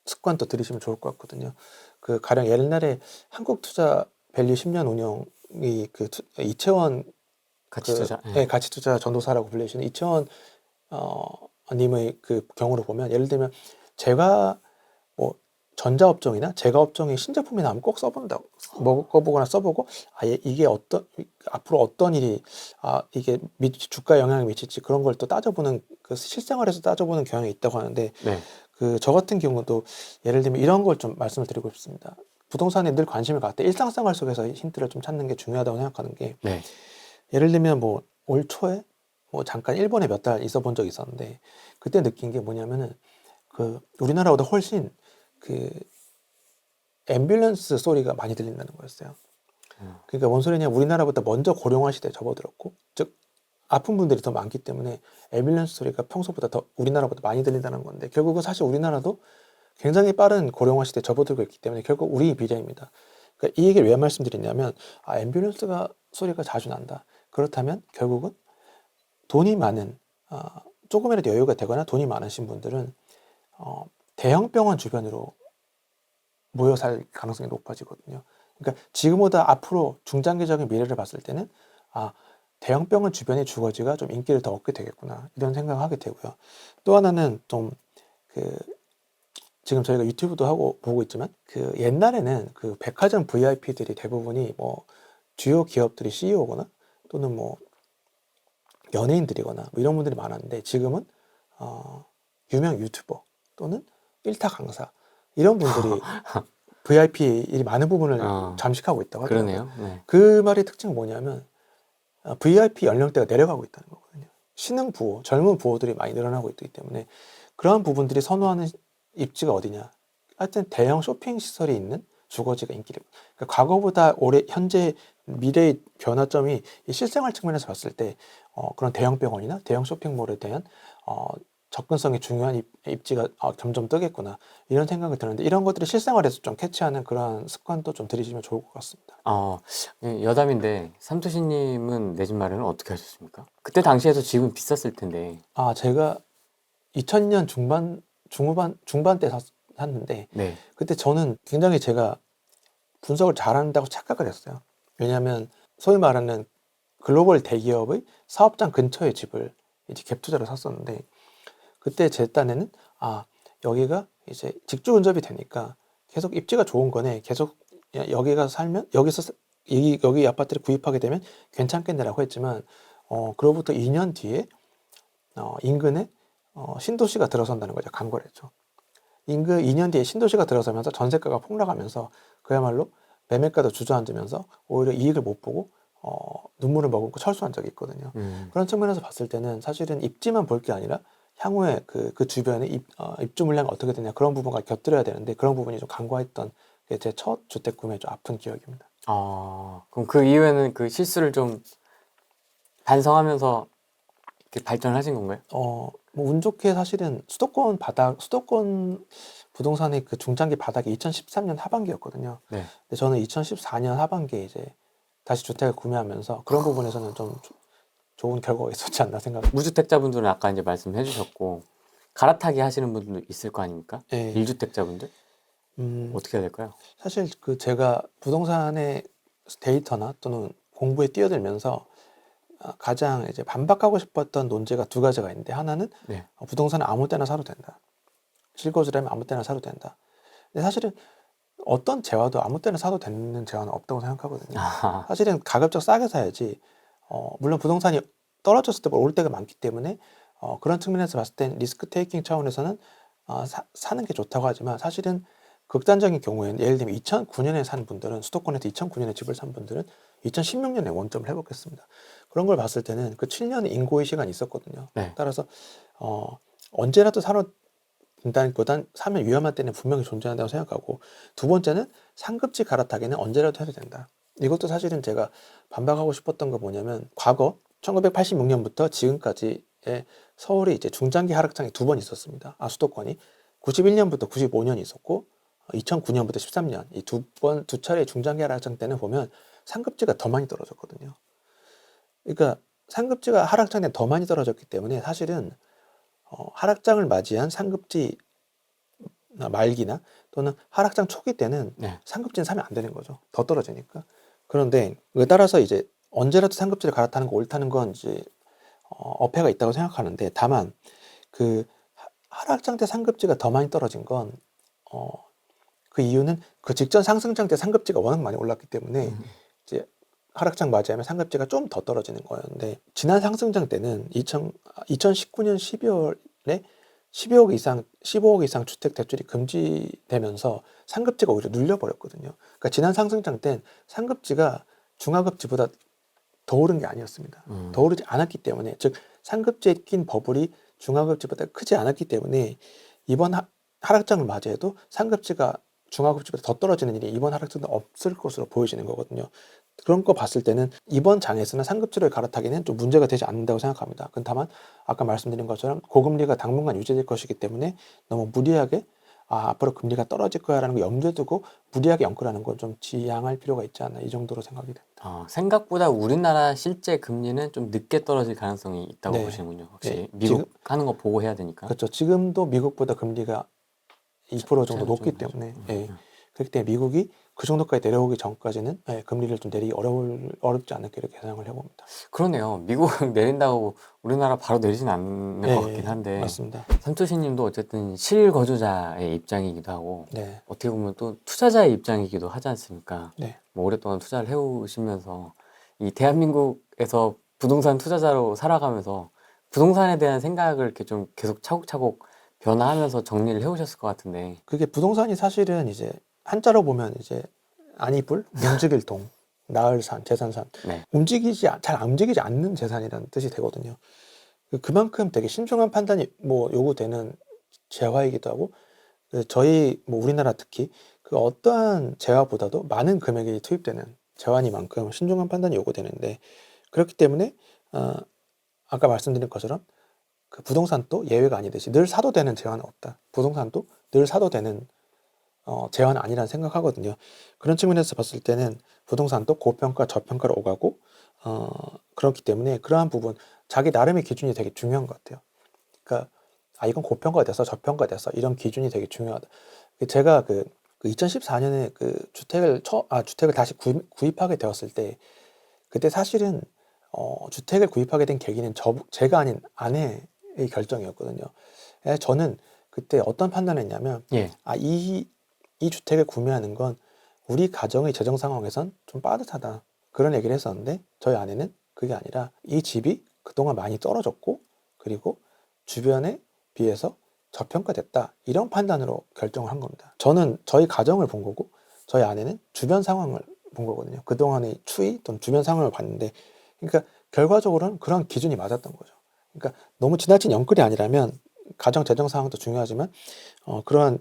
습관도 들이시면 좋을 것 같거든요. 그 가령 옛날에 한국투자밸류 10년 운영이 그 이채원 가치투자. 예, 가치투자 전도사라고 불리시는 이채원 님의 그 경우를 보면 예를 들면 제가 뭐 전자업종이나 제과업종의 신제품이 나오면 꼭 먹어보거나 써보고 이게 앞으로 어떤 일이 이게 주가에 영향을 미칠지 그런 걸 또 따져보는 그 실생활에서 따져보는 경향이 있다고 하는데 네. 그 저 같은 경우도 예를 들면 이런 걸 좀 말씀을 드리고 싶습니다. 부동산에 늘 관심을 갖되 일상생활 속에서 힌트를 좀 찾는 게 중요하다고 생각하는 게 네. 예를 들면 뭐 올 초에 뭐 잠깐 일본에 몇 달 있어 본 적이 있었는데 그때 느낀 게 뭐냐면은 그 우리나라보다 훨씬 그 앰뷸런스 소리가 많이 들린다는 거였어요. 그러니까 뭔 소리냐, 우리나라보다 먼저 고령화 시대에 접어들었고, 즉 아픈 분들이 더 많기 때문에 앰뷸런스 소리가 평소보다 더 우리나라보다 많이 들린다는 건데, 결국은 사실 우리나라도 굉장히 빠른 고령화 시대에 접어들고 있기 때문에 결국 우리 비자입니다. 그러니까 이 얘기를 왜 말씀드리냐면, 앰뷸런스가 소리가 자주 난다. 그렇다면 결국은 돈이 많은, 조금이라도 여유가 되거나 돈이 많으신 분들은 대형 병원 주변으로 모여 살 가능성이 높아지거든요. 그러니까 지금보다 앞으로 중장기적인 미래를 봤을 때는 대형 병원 주변의 주거지가 좀 인기를 더 얻게 되겠구나, 이런 생각을 하게 되고요. 또 하나는 좀 지금 저희가 유튜브도 하고 보고 있지만, 옛날에는 백화점 VIP들이 대부분이 뭐 주요 기업들이 CEO거나 또는 뭐 연예인들이거나 뭐 이런 분들이 많았는데, 지금은 유명 유튜버 또는 일타 강사, 이런 분들이 VIP 이 많은 부분을 잠식하고 있다고 하더라고요. 그러네요. 네. 그 말의 특징은 뭐냐면 VIP 연령대가 내려가고 있다는 거거든요. 신흥 부호, 젊은 부호들이 많이 늘어나고 있기 때문에 그러한 부분들이 선호하는 입지가 어디냐? 하여튼 대형 쇼핑 시설이 있는 주거지가 인기를. 그러니까 과거보다 현재 미래의 변화점이 이 실생활 측면에서 봤을 때 그런 대형 병원이나 대형 쇼핑몰에 대한 접근성이 중요한 입지가 점점 뜨겠구나, 이런 생각이 드는데, 이런 것들이 실생활에서 좀 캐치하는 그런 습관도 좀 들이시면 좋을 것 같습니다. 여담인데 삼투시님은 내 집 마련을 어떻게 하셨습니까? 그때 당시에도 집은 비쌌을 텐데. 제가 2000년 중반 때 샀는데, 네. 그때 저는 굉장히 제가 분석을 잘한다고 착각을 했어요. 왜냐하면 소위 말하는 글로벌 대기업의 사업장 근처에 집을 이제 갭 투자로 샀었는데, 그때 제 딴에는 여기가 이제 직주 근접이 되니까 계속 입지가 좋은 거네, 계속 여기가 살면 여기 아파트를 구입하게 되면 괜찮겠네라고 했지만, 그로부터 2년 뒤에 인근에 신도시가 들어선다는 거죠. 강거를 했죠. 인근 2년 뒤에 신도시가 들어서면서 전세가가 폭락하면서 그야말로 매매가도 주저앉으면서 오히려 이익을 못 보고 눈물을 머금고 철수한 적이 있거든요. 그런 측면에서 봤을 때는 사실은 입지만 볼 게 아니라 향후에 그 주변에 입주 물량이 어떻게 되냐, 그런 부분과 곁들여야 되는데, 그런 부분이 좀 간과했던 게 제 첫 주택 구매 좀 아픈 기억입니다. 그럼 그 이후에는 그 실수를 좀 반성하면서 이렇게 발전하신 건가요? 뭐 운 좋게 사실은 수도권 부동산의 그 중장기 바닥이 2013년 하반기였거든요. 네. 근데 저는 2014년 하반기에 이제 다시 주택을 구매하면서 그런 부분에서는 좀 좋은 결과가 있었지 않나 생각합니다. 무주택자분들은 아까 이제 말씀해 주셨고, 갈아타기 하시는 분들도 있을 거 아닙니까? 네. 1주택자분들? 어떻게 해야 될까요? 사실 제가 부동산의 데이터나 또는 공부에 뛰어들면서 가장 이제 반박하고 싶었던 논제가 두 가지가 있는데, 하나는 네. 부동산은 아무 때나 사도 된다. 실거주라면 아무 때나 사도 된다. 근데 사실은 어떤 재화도 아무 때나 사도 되는 재화는 없다고 생각하거든요. 사실은 가급적 싸게 사야지. 물론 부동산이 떨어졌을 때 올 때가 많기 때문에 그런 측면에서 봤을 땐 리스크 테이킹 차원에서는 사는 게 좋다고 하지만, 사실은 극단적인 경우에는 예를 들면 2009년에 산 분들은, 수도권에서 2009년에 집을 산 분들은 2016년에 원점을 회복했습니다. 그런 걸 봤을 때는 그 7년의 인고의 시간이 있었거든요. 네. 따라서 언제라도 사러 된다기보단 사면 위험한 때는 분명히 존재한다고 생각하고, 두 번째는 상급지 갈아타기는 언제라도 해도 된다. 이것도 사실은 제가 반박하고 싶었던 거 뭐냐면, 과거 1986년부터 지금까지의 서울이 이제 중장기 하락장이 두 번 있었습니다. 수도권이 91년부터 95년 있었고 2009년부터 13년, 이 두 차례 중장기 하락장 때는 보면 상급지가 더 많이 떨어졌거든요. 그러니까 상급지가 하락장 때 더 많이 떨어졌기 때문에 사실은 하락장을 맞이한 상급지 말기나 또는 하락장 초기 때는 네. 상급지는 사면 안 되는 거죠. 더 떨어지니까. 그런데 그에 따라서 이제 언제라도 상급지를 갈아타는 거 옳다는 건 이제 어폐가 있다고 생각하는데, 다만 그 하락장 때 상급지가 더 많이 떨어진 건 그 이유는 그 직전 상승장 때 상급지가 워낙 많이 올랐기 때문에 이제 하락장 맞이하면 상급지가 좀 더 떨어지는 거였는데, 지난 상승장 때는 2019년 12월에 15억 이상 주택 대출이 금지되면서 상급지가 오히려 눌려버렸거든요. 그러니까 지난 상승장 땐 상급지가 중하급지보다 더 오른 게 아니었습니다. 더 오르지 않았기 때문에, 즉 상급지에 낀 버블이 중하급지보다 크지 않았기 때문에 이번 하락장을 맞이해도 상급지가 중하급지보다 더 떨어지는 일이 이번 하락세는 없을 것으로 보여지는 거거든요. 그런 거 봤을 때는 이번 장에서는 상급지를 갈아타기는 좀 문제가 되지 않는다고 생각합니다. 다만 아까 말씀드린 것처럼 고금리가 당분간 유지될 것이기 때문에 너무 무리하게 앞으로 금리가 떨어질 거야라는 거 염두에 두고 무리하게 연끌하는 건 좀 지양할 필요가 있지 않나 이 정도로 생각이 됩니다. 생각보다 우리나라 실제 금리는 좀 늦게 떨어질 가능성이 있다고 네. 보시는군요. 확실히 네. 미국 지금 하는 거 보고 해야 되니까. 그렇죠. 지금도 미국보다 금리가 2% 정도 차이가 높기 좀 나죠. 때문에 그렇기 때문에 미국이 그 정도까지 내려오기 전까지는 금리를 좀 내리기 어렵지 않을까 이렇게 생각을 해봅니다. 그러네요. 미국 내린다고 우리나라 바로 내리진 않을 것 같긴 한데 맞습니다. 삼초시님도 어쨌든 실거주자의 입장이기도 하고 네. 어떻게 보면 또 투자자의 입장이기도 하지 않습니까? 네. 뭐 오랫동안 투자를 해오시면서 이 대한민국에서 부동산 투자자로 살아가면서 부동산에 대한 생각을 이렇게 좀 계속 차곡차곡 변화하면서 정리를 해오셨을 것 같은데 그게 부동산이 사실은 이제 한자로 보면 이제 안이불, 움직일동, 나을산, 재산산 네. 잘 움직이지 않는 재산이라는 뜻이 되거든요. 그만큼 되게 신중한 판단이 요구되는 재화이기도 하고 저희 우리나라 특히 그 어떠한 재화보다도 많은 금액이 투입되는 재화니만큼 신중한 판단이 요구되는데 그렇기 때문에 아까 말씀드린 것처럼 그 부동산도 예외가 아니듯이 늘 사도 되는 재화는 없다. 부동산도 늘 사도 되는 재화는 아니라는 생각하거든요. 그런 측면에서 봤을 때는 부동산도 고평가, 저평가로 오가고 그렇기 때문에 그러한 부분 자기 나름의 기준이 되게 중요한 것 같아요. 그러니까 이건 고평가가 돼서 저평가가 돼서 이런 기준이 되게 중요하다. 제가 2014년에 주택을 다시 구입하게 되었을 때 그때 사실은 주택을 구입하게 된 계기는 제가 아닌 아내의 결정이었거든요. 저는 그때 어떤 판단을 했냐면 이 주택을 구매하는 건 우리 가정의 재정 상황에선 좀 빠듯하다. 그런 얘기를 했었는데 저희 아내는 그게 아니라 이 집이 그동안 많이 떨어졌고 그리고 주변에 비해서 저평가됐다. 이런 판단으로 결정을 한 겁니다. 저는 저희 가정을 본 거고 저희 아내는 주변 상황을 본 거거든요. 그동안의 추이 또는 주변 상황을 봤는데 그러니까 결과적으로는 그런 기준이 맞았던 거죠. 그러니까 너무 지나친 연끌이 아니라면 가정 재정 상황도 중요하지만 그러한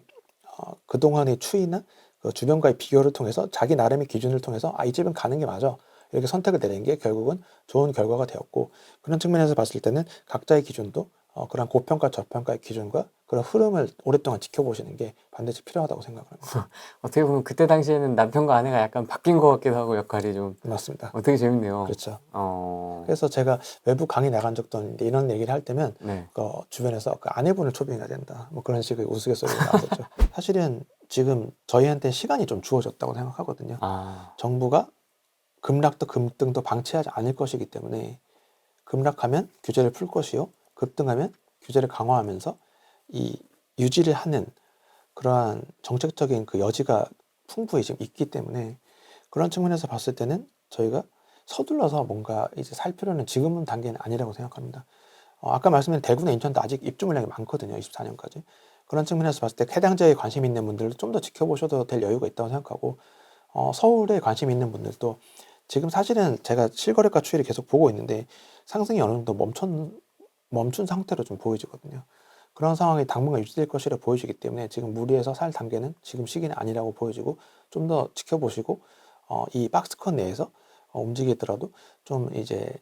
그동안의 추이나 그 주변과의 비교를 통해서 자기 나름의 기준을 통해서 이 집은 가는 게 맞아 이렇게 선택을 내린 게 결국은 좋은 결과가 되었고 그런 측면에서 봤을 때는 각자의 기준도 그런 고평가 저평가의 기준과 그런 흐름을 오랫동안 지켜보시는 게 반드시 필요하다고 생각합니다. 어떻게 보면 그때 당시에는 남편과 아내가 약간 바뀐 것 같기도 하고 역할이 좀 맞습니다. 되게 재밌네요. 그렇죠. 그래서 제가 외부 강의 나간 적도 있는데 이런 얘기를 할 때면 네. 주변에서 아내분을 초빙해야 된다. 그런 식의 우스갯소리가 나왔었죠. 사실은 지금 저희한테 시간이 좀 주어졌다고 생각하거든요. 정부가 급락도 급등도 방치하지 않을 것이기 때문에 급락하면 규제를 풀 것이요. 급등하면 규제를 강화하면서 이 유지를 하는 그러한 정책적인 그 여지가 풍부히 지금 있기 때문에 그런 측면에서 봤을 때는 저희가 서둘러서 뭔가 이제 살 필요는 지금은 단계는 아니라고 생각합니다. 아까 말씀드린 대구나 인천도 아직 입주 물량이 많거든요. 24년까지. 그런 측면에서 봤을 때 해당 지역에 관심 있는 분들도 좀 더 지켜보셔도 될 여유가 있다고 생각하고 서울에 관심 있는 분들도 지금 사실은 제가 실거래가 추이를 계속 보고 있는데 상승이 어느 정도 멈춘 상태로 좀 보여지거든요. 그런 상황이 당분간 유지될 것이라 보여지기 때문에 지금 무리해서 살 단계는 지금 시기는 아니라고 보여지고 좀 더 지켜보시고 이 박스권 내에서 움직이더라도 좀 이제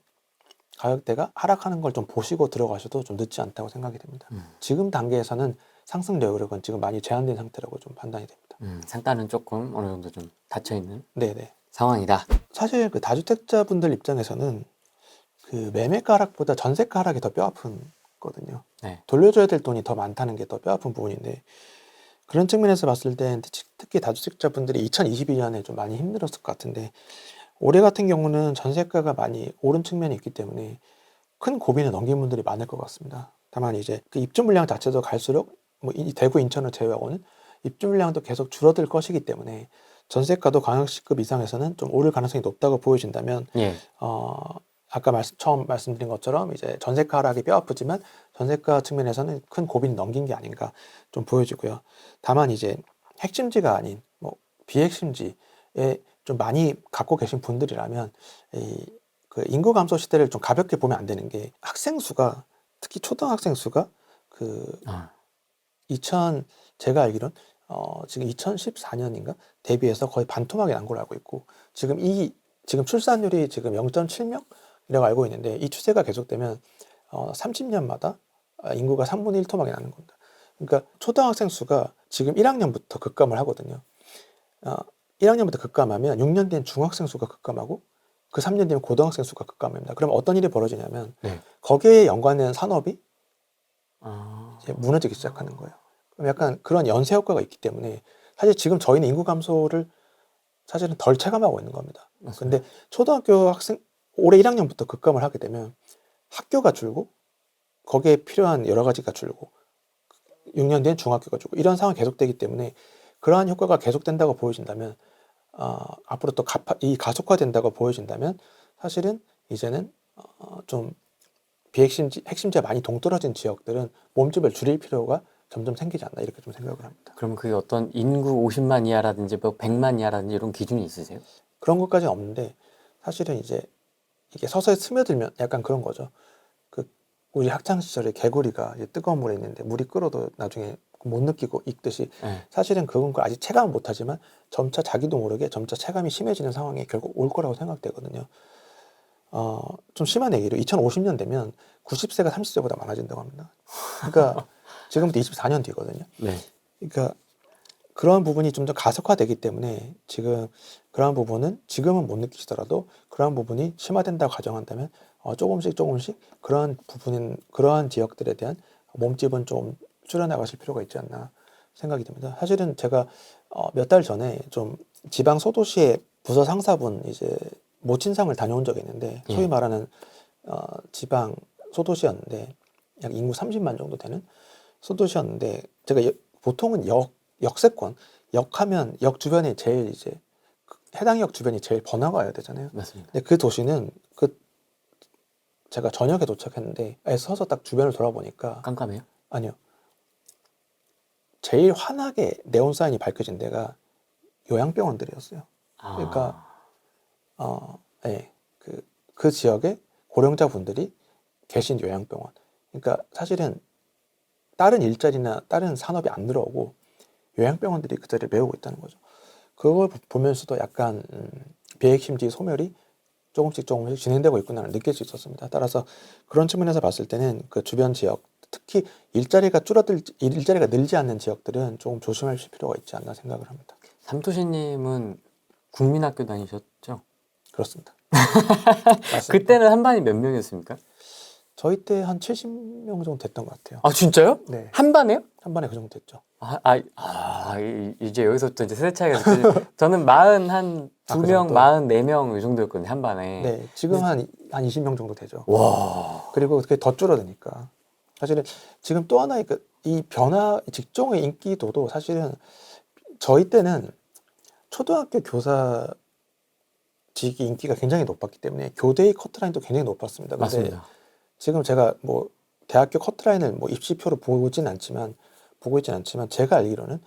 가격대가 하락하는 걸 좀 보시고 들어가셔도 좀 늦지 않다고 생각이 됩니다. 지금 단계에서는 상승 여력은 지금 많이 제한된 상태라고 좀 판단이 됩니다. 상단은 조금 어느 정도 좀 닫혀 있는 네네. 상황이다. 사실 그 다주택자분들 입장에서는 그 매매가 하락보다 전세가 하락이 더 뼈아픈 거든요. 네. 돌려줘야 될 돈이 더 많다는 게 더 뼈아픈 부분인데 그런 측면에서 봤을 때 특히 다주택자분들이 2022년에 좀 많이 힘들었을 것 같은데 올해 같은 경우는 전세가가 많이 오른 측면이 있기 때문에 큰 고비를 넘긴 분들이 많을 것 같습니다. 다만 이제 그 입주 물량 자체도 갈수록 이 대구 인천을 제외하고는 입주 물량도 계속 줄어들 것이기 때문에 전세가도 광역시급 이상에서는 좀 오를 가능성이 높다고 보여진다면 아까 처음 말씀드린 것처럼 이제 전세가 하락이 뼈아프지만 전세가 측면에서는 큰 고비를 넘긴 게 아닌가 좀 보여지고요. 다만 이제 핵심지가 아닌 비핵심지에 좀 많이 갖고 계신 분들이라면 그 인구 감소 시대를 좀 가볍게 보면 안 되는 게 학생 수가 특히 초등학생 수가 제가 알기론 지금 2014년인가 대비해서 거의 반토막이 난 걸로 알고 있고 지금 출산율이 지금 0.7명이라고 알고 있는데 이 추세가 계속되면 30년마다 인구가 3분의 1 토막이 나는 겁니다. 그러니까 초등학생 수가 지금 1학년부터 급감을 하거든요. 1학년부터 급감하면 6년 뒤엔 중학생 수가 급감하고 그 3년 뒤면 고등학생 수가 급감합니다. 그럼 어떤 일이 벌어지냐면 네. 거기에 연관된 산업이 아, 이제 무너지기 시작하는 거예요. 그럼 약간 그런 연쇄 효과가 있기 때문에 사실 지금 저희는 인구 감소를 사실은 덜 체감하고 있는 겁니다. 맞습니다. 근데 초등학교 학생 올해 1학년부터 급감을 하게 되면 학교가 줄고 거기에 필요한 여러 가지가 줄고 6년 뒤엔 중학교가 줄고 이런 상황이 계속되기 때문에 그러한 효과가 계속된다고 보여진다면 앞으로 또 이 가속화된다고 보여진다면 사실은 이제는 좀 핵심지가 많이 동떨어진 지역들은 몸집을 줄일 필요가 점점 생기지 않나 이렇게 좀 생각을 합니다. 그럼 그게 어떤 인구 50만 이하라든지 뭐 100만 이하라든지 이런 기준이 있으세요? 그런 것까지는 없는데 사실은 이제 이게 서서히 스며들면 약간 그런 거죠. 그 우리 학창 시절에 개구리가 이제 뜨거운 물에 있는데 물이 끓어도 나중에 못 느끼고 익듯이 네. 사실은 그건 아직 체감은 못하지만 점차 자기도 모르게 점차 체감이 심해지는 상황이 결국 올 거라고 생각되거든요. 좀 심한 얘기로 2050년 되면 90세가 30세보다 많아진다고 합니다. 그러니까 지금부터 24년 뒤거든요. 네. 그러니까 그러한 부분이 좀 더 가속화되기 때문에 지금 그러한 부분은 지금은 못 느끼시더라도 그러한 부분이 심화된다고 가정한다면 조금씩 그러한 지역들에 대한 몸집은 좀 줄여나가실 필요가 있지 않나 생각이 듭니다. 사실은 제가 몇 달 전에 좀 지방 소도시의 부서 상사분 이제 모친상을 다녀온 적이 있는데 소위 예. 말하는 지방 소도시였는데 약 인구 30만 정도 되는 소도시였는데 제가 보통은 역세권 역하면 역 주변에 제일 이제 해당 역 주변이 제일 번화가 와야 되잖아요. 맞습니다. 근데 그 도시는 제가 저녁에 도착했는데 서서 딱 주변을 돌아보니까 깜깜해요? 아니요. 제일 환하게 네온 사인이 밝혀진 데가 요양병원들이었어요. 그러니까 네, 그 지역에 고령자분들이 계신 요양병원. 그러니까 사실은 다른 일자리나 다른 산업이 안 들어오고 요양병원들이 그 자리를 메우고 있다는 거죠. 그걸 보면서도 약간 비핵심지 소멸이 조금씩 진행되고 있구나를 느낄 수 있었습니다. 따라서 그런 측면에서 봤을 때는 그 주변 지역, 특히 일자리가 늘지 않는 지역들은 조금 조심하실 필요가 있지 않나 생각을 합니다. 삼토시님은 국민학교 다니셨죠? 그렇습니다. 맞습니다. 그때는 한 반이 몇 명이었습니까? 저희 때 한 70명 정도 됐던 것 같아요. 아 진짜요? 네, 한 반에요? 한 반에 그 정도 됐죠. 이제 여기서부터 이제 세대 차이가 느껴지. 저는 42명, 정도? 44명 이 정도였거든요, 한 반에. 네, 지금 한 20명 정도 되죠. 와. 그리고 그게 더 줄어드니까. 사실은 지금 또 하나의 이 직종의 인기도도 사실은 저희 때는 초등학교 교사직이 인기가 굉장히 높았기 때문에 교대의 커트라인도 굉장히 높았습니다. 근데 맞습니다. 지금 제가 뭐 대학교 커트라인을 뭐 입시표로 보고 있진 않지만 제가 알기로는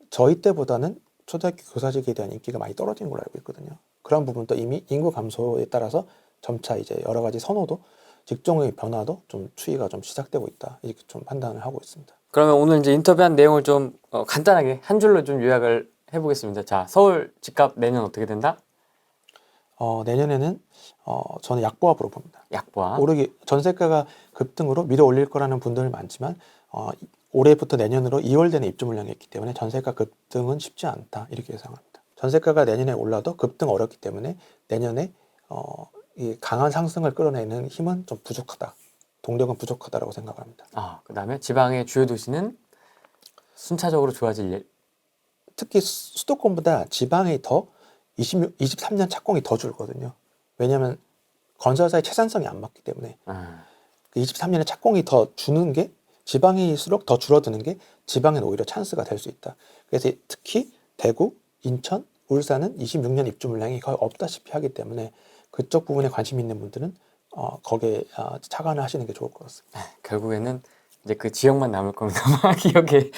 저희 때보다는 초등학교 교사직에 대한 인기가 많이 떨어진 걸로 알고 있거든요. 그런 부분도 이미 인구 감소에 따라서 점차 이제 여러 가지 선호도, 직종의 변화도 좀 추이가 좀 시작되고 있다. 이렇게 좀 판단을 하고 있습니다. 그러면 오늘 이제 인터뷰한 내용을 좀 간단하게 한 줄로 좀 요약을 해보겠습니다. 자, 서울 집값 내년 어떻게 된다? 내년에는 저는 약보합으로 봅니다. 약보합. 전세가가 급등으로 밀어 올릴 거라는 분들은 많지만 올해부터 내년으로 2월 되는 입주 물량이 있기 때문에 전세가 급등은 쉽지 않다 이렇게 예상합니다. 전세가가 내년에 올라도 급등 어렵기 때문에 내년에 이 강한 상승을 끌어내는 힘은 좀 부족하다. 동력은 부족하다라고 생각을 합니다. 그다음에 지방의 주요 도시는 순차적으로 좋아질 특히 수도권보다 지방이 더 23년 착공이 더 줄거든요. 왜냐하면 건설사의 채산성이 안 맞기 때문에 23년에 착공이 더 주는 게 지방일수록 더 줄어드는 게 지방엔 오히려 찬스가 될 수 있다. 그래서 특히 대구, 인천, 울산은 26년 입주 물량이 거의 없다시피 하기 때문에 그쪽 부분에 관심 있는 분들은 거기에 착안을 하시는 게 좋을 것 같습니다. 결국에는 이제 그 지역만 남을 겁니다. 기억에. 네.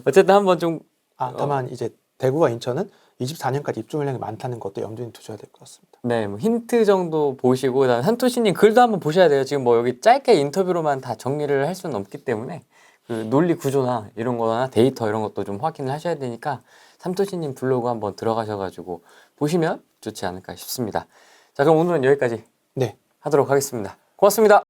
어쨌든 한번 좀 다만 이제 대구와 인천은 24년까지 입주 물량이 많다는 것도 염두에 두셔야 될 것 같습니다. 네, 뭐 힌트 정도 보시고 그다음 한토시님 글도 한번 보셔야 돼요. 지금 뭐 여기 짧게 인터뷰로만 다 정리를 할 수는 없기 때문에 그 논리 구조나 이런 거나 데이터 이런 것도 좀 확인을 하셔야 되니까 삼토시님 블로그 한번 들어가셔가지고 보시면 좋지 않을까 싶습니다. 자, 그럼 오늘은 여기까지 네. 하도록 하겠습니다. 고맙습니다.